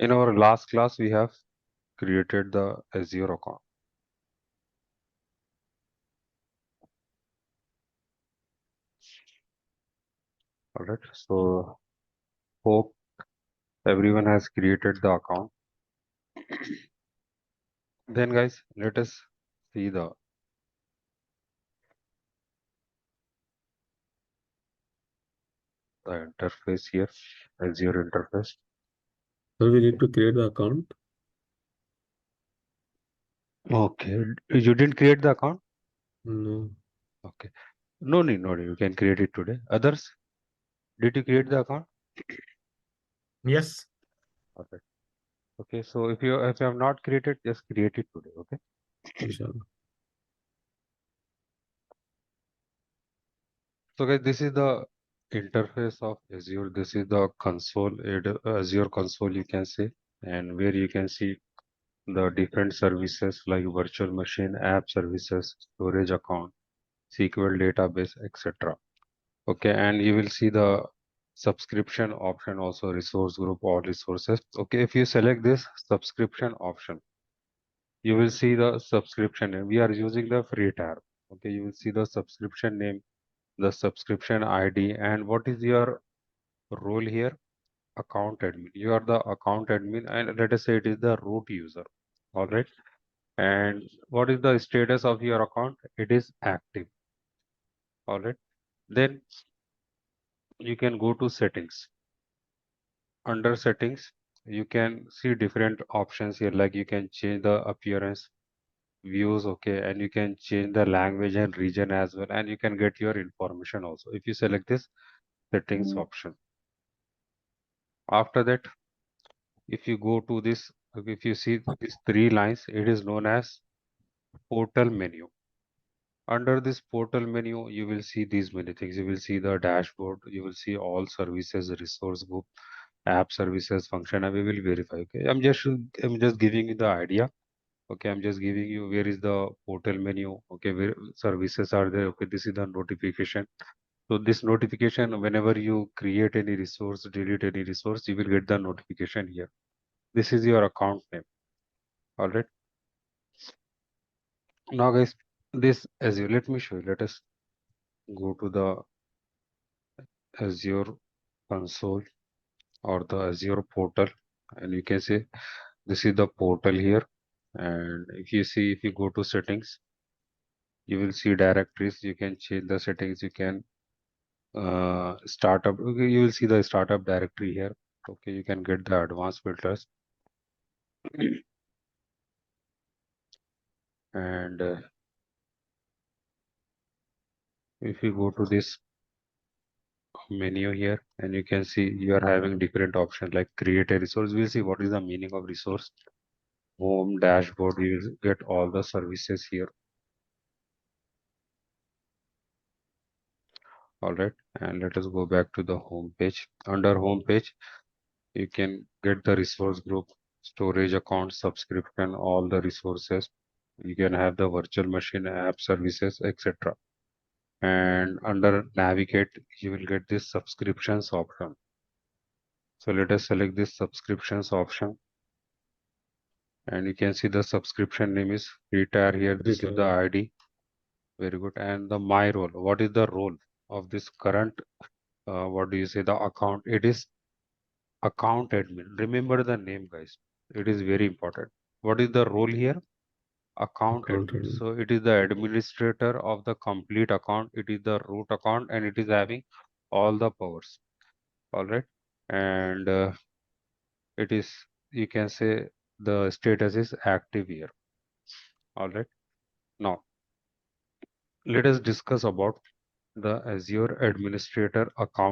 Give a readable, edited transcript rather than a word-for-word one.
In our last class, we have created the Azure account. All right. So hope everyone has created the account. Then guys, let us see the interface here, Azure interface. So we need to create the account. Okay. You didn't create the account? No. Okay. No need, no need. You can create it today. Others, did you create the account? Yes. Okay. Okay. So if you have not created, just create it today. Okay. Inshallah. So guys, this is the interface of Azure. This is the console, Azure console you can say, and where you can see the different services like virtual machine, app services, storage account, SQL database, etc. Okay, and you will see the subscription option also, resource group, all resources. Okay, if you select this subscription option, you will see the subscription name. We are using the free tab. Okay, you will see the subscription name, the subscription ID, and what is your role here? Account admin. You are the account admin, and let us say it is the root user. All right. And what is the status of your account? It is active. All right. Then you can go to settings. Under settings, you can see different options here, like you can change the appearance, views, okay, and you can change the language and region as well, and you can get your information also if you select this settings option. After that, if you go to this, if you see these three lines, it is known as portal menu. Under this portal menu, you will see these many things. You will see the dashboard, you will see all services, resource group, app services, function, and we will verify. Okay, I'm just giving you the idea. Okay, I'm just giving you where is the portal menu. Okay, where services are there. Okay, this is the notification. So this notification, whenever you create any resource, delete any resource, you will get the notification here. This is your account name. All right. Now, guys, this Azure. Let me show you. Let us go to the Azure console or the Azure portal, and you can see this is the portal here. And if you see, if you go to settings, you will see directories. You can change the settings. You can startup. Okay, you will see the startup directory here. Okay, you can get the advanced filters. And if you go to this menu here, and you can see you are having different options like create a resource. We'll see what is the meaning of resource. Home dashboard, you will get all the services here. All right, and let us go back to the home page. Under home page, you can get the resource group, storage account, subscription, all the resources. You can have the virtual machine, app services, etc. And under navigate, you will get this subscriptions option. So let us select this subscriptions option, and you can see the subscription name is retire here. This is the ID. Very good. And the my role. What is the role of this current? What do you say? The account. It is account admin. Remember the name, guys. It is very important. What is the role here? Account Account admin. admin. So it is the administrator of the complete account. It is the root account, and it is having all the powers. All right. And it is, you can say, the status is active here. All right. Now let us discuss about the Azure administrator account